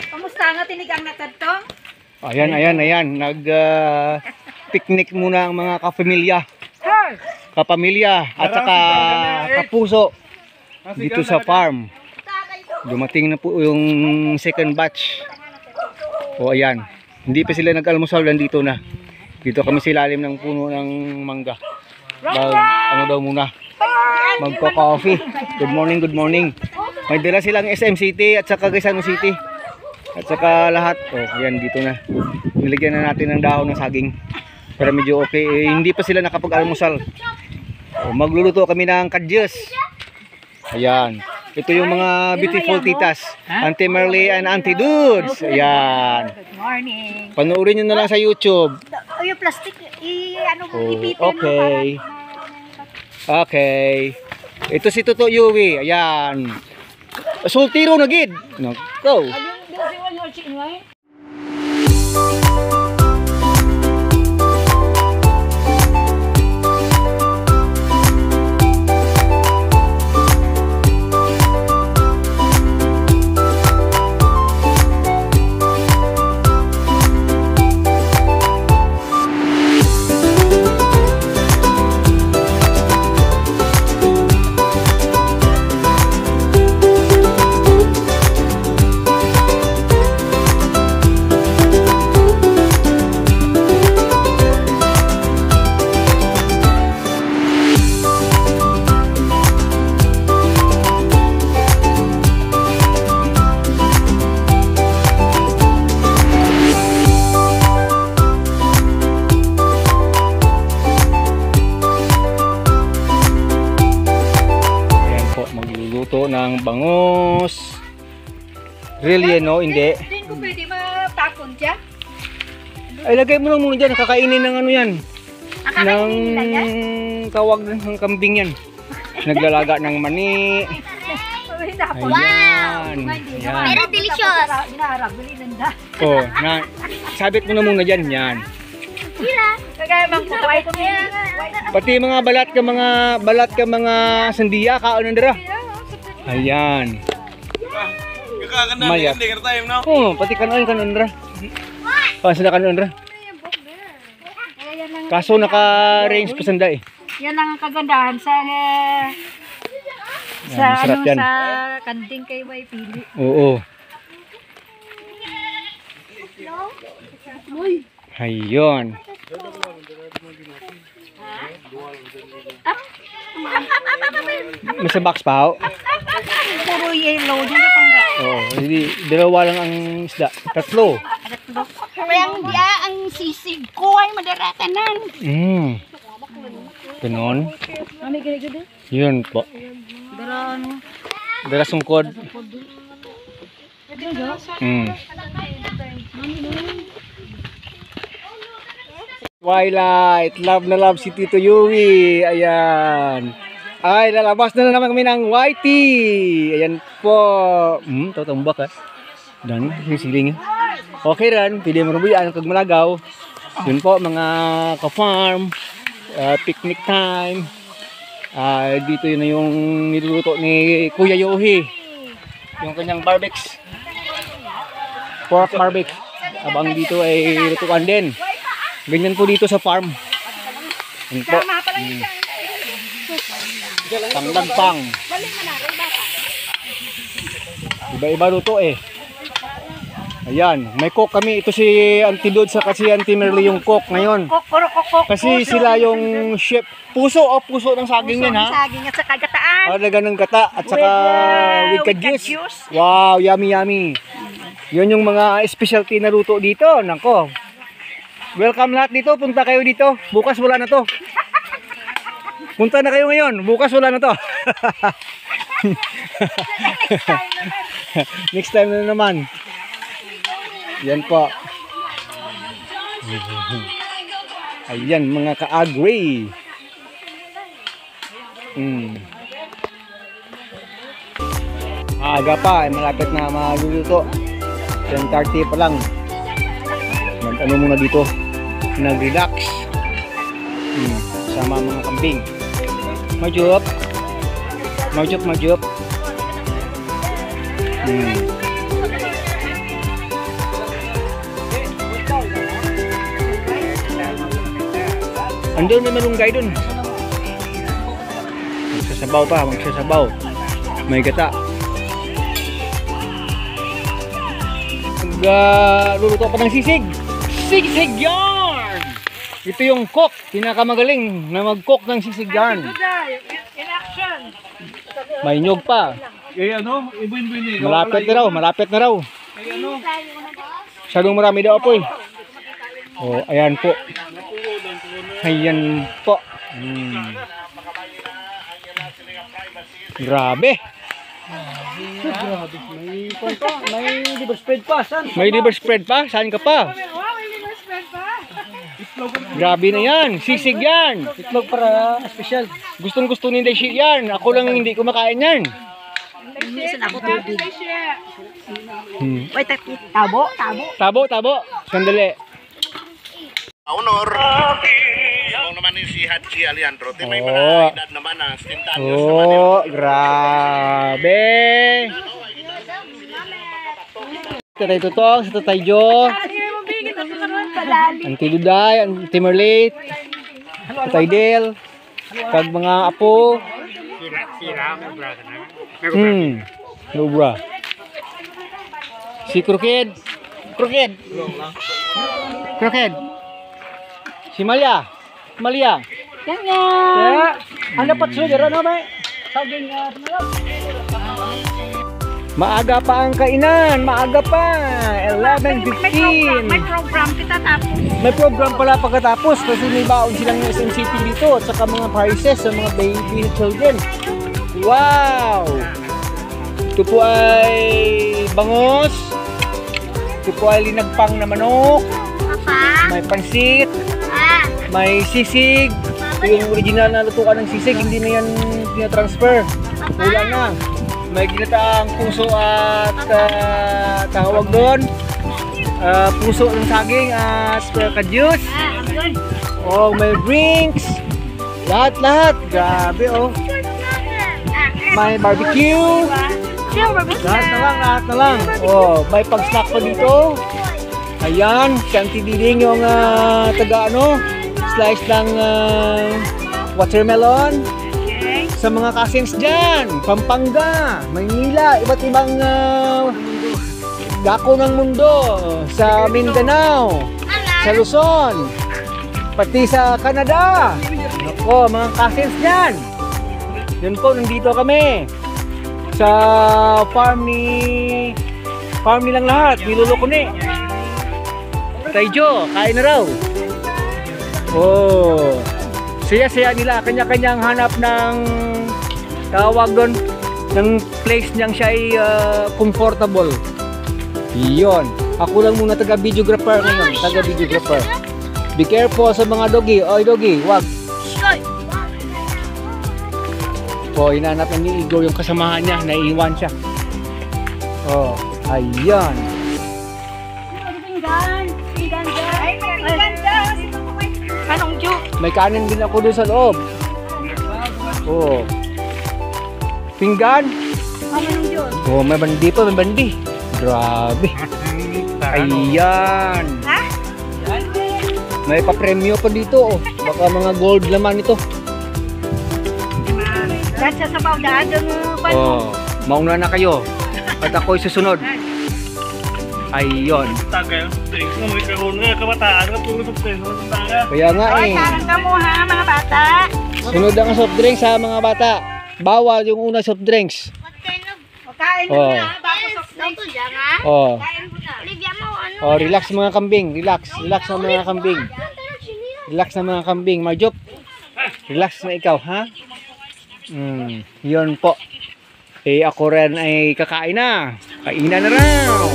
Kamusta nga tinigang na kadtong? Ayan. Nag-picnic muna ang mga kapamilya at saka kapuso dito sa farm. Dumating na po yung second batch. O ayan, hindi pa sila nag-almusal, nandito na. Dito kami sa ilalim ng puno ng mangga. Ano daw muna? Magko-coffee. Good morning. May dala silang SM City at saka Quezon City. At saka lahat. Oh, ayan, dito na. Niligyan na natin ng dahon ng saging. Pero medyo okay. Hindi pa sila nakapag-almusal. Oh, magluluto kami ng kadyos. Ayan. Ito yung mga beautiful titas. Auntie Merly and Auntie Dudes. Ayan. Good morning. Panoorin nyo na lang sa YouTube. Yung plastic, ipitin okay. Okay. Ito si Toto Yui. Ayan. Sultiro na gid. Go. Ng bangus. Really, no? Hindi. Hindi ko pwede matapon dyan. Ay, lagay mo lang muna dyan. Kakainin ng ano yan. Ng tawag ng kambing yan. Naglalaga ng mani. Ayan. Pero delicious. Oh, sabit mo na muna dyan. Yan. Pati mga balat ka mga sandiya, kaon nandara. Ayan. Mayat. Oh, pati kanon nandara. Sila kanon nandara. Kaso naka-range pa sanda eh. Yan lang ang kagandahan sa sa kanding kay Way Pili. Oo. Ayun. Masa box pa ho? Puro yellow dyan na pangga. Oo, hindi. Dalawa lang ang isda. Tatlo. Kaya ang sisig ko ay madaratanan. Ganon. Yun po. Dara sungkod. Twilight, love na love si Tito Yui. Ayan. Ay, lalabas na naman kami ng Whitey. Ayan po. Tatambak ha. Dan, siling. Okay ran, pili mo rubuyan kag malagaw. Yun po mga ka-farm, picnic time. Dito yun na yung niluluto ni Kuya Yohi. Yung kanyang barbecues. Pork barbecue. Abang dito ay lutuan din. Ganyan po dito sa farm. Yan po. Pangdagpang. Iba-iba luto eh. Ayan, may cook kami. Ito si Auntie Dud sa kasi Auntie Merly yung cook ngayon. Kasi sila yung chef. Puso ng saging yan ha. Saging at saka gataan. Laga ng gata at saka with kadyus. Wow, yummy. Yun yung mga specialty na luto dito. Nako. Welcome lahat dito. Punta kayo dito. Bukas wala na to. Punta na kayo ngayon. Bukas wala na to. Next time na naman. Yan po. Ayan mga ka-agri. Aga pa. Malapit na maluluto. 10:30 pa lang. Ano muna dito, nag-relax sama mga kambing. Majup. Andun may malunggay dun. Magsasabaw pa, magsasabaw. May gata. Luluto pa ng sisig. Sisig yarn! Ito yung cook, pinakamagaling na mag-cook ng sisig yarn. In action. May nyog pa. Ano? Ibuin-buin Malapit na raw. Masyadong marami daw po eh. Oh, ayan po. Ayan po. Grabe. May liver spread pa. Saan? May liver spread pa? Saan ka pa? Grabe na yan. Sisig yan. Itlog para special. Gustong gusto ni Dashi yan. Ako lang hindi kumakain yan. Minsan ako tubig. Hmm. Wait, tabo. Tabo. Sandali. Honor. Kung naman yung si Haji Alejandro, may mga edad naman na 70 anyos naman yun. Oh, grabe. Tatay Tutong, sa Tatay Jo. Auntie Luday, Auntie Merlate, Tatay Del, kag mga apo. Lubra. Si Crooked. Si Malia. Kaya, ano pa sugar? Ano ba? Saging Maaga pa ang kainan. Maaga pa. 11:15. May program kita tapos. May program pala pagkatapos kasi may baon silang SMCP dito at saka mga prizes sa mga baby children. Wow! Ito po ay bangos. Ito po ay linagpang na manok. Papa. May pansit. Ah. May sisig. Ito yung original na lutuan ng sisig. Hindi na yan transfer. Wala na. May ginataang puso at tawag doon. Puso ng saging at kadyus. Oh, may drinks. Lahat. Grabe oh. May barbecue. Lahat na lang. Oh, may pag-snack pa dito. Ayan, si Auntie Diding yung slice ng watermelon. Sa mga cousins dyan, Pampanga, Maynila, iba't ibang dako ng mundo, sa Mindanao, sa Luzon, pati sa Canada. Ako, mga cousins dyan. Yun po, nandito kami sa farm nilang lahat, niluloko ni Tay Jo, kain na raw. Oh, saya-saya nila, kanya-kanyang hanap ng tawag doon ng place niyang siya ay comfortable. Iyon. Ako lang muna taga-videographer ngayon, taga-videographer. Be careful sa mga doggy. Oy doggy, wag. Oh, hinanap na ni Igor yung kasamahan niya, naiiwan siya. Oh, ayan. Anong Ju? May kanin din ako doon sa loob. Oh. Pinggan. Anong Ju? Oh, may bandi pa, may bandi. Grabe. Ayan. Ha? May pa-premyo pa dito. Oh. Baka mga gold laman ito. Dahil sa sabaw dahil Oh, mauna na kayo. At ako'y susunod. Ayun. Tagay, may kahon nga, kabataan ka, puro soft drinks, Kaya nga Oy, eh. sarang ka mo ha, mga bata. Sunod ang soft drinks sa mga bata. Bawal yung una soft drinks. Kain mo Oh. na, bago soft drinks. Oh. Kain mo na. Olivia mo, ano? Oh, relax mga kambing. Relax na mga kambing. Relax na mga kambing. Marjop. Relax na ikaw, ha? Yun po. Eh ako rin ay kakain na. Kainan na raw.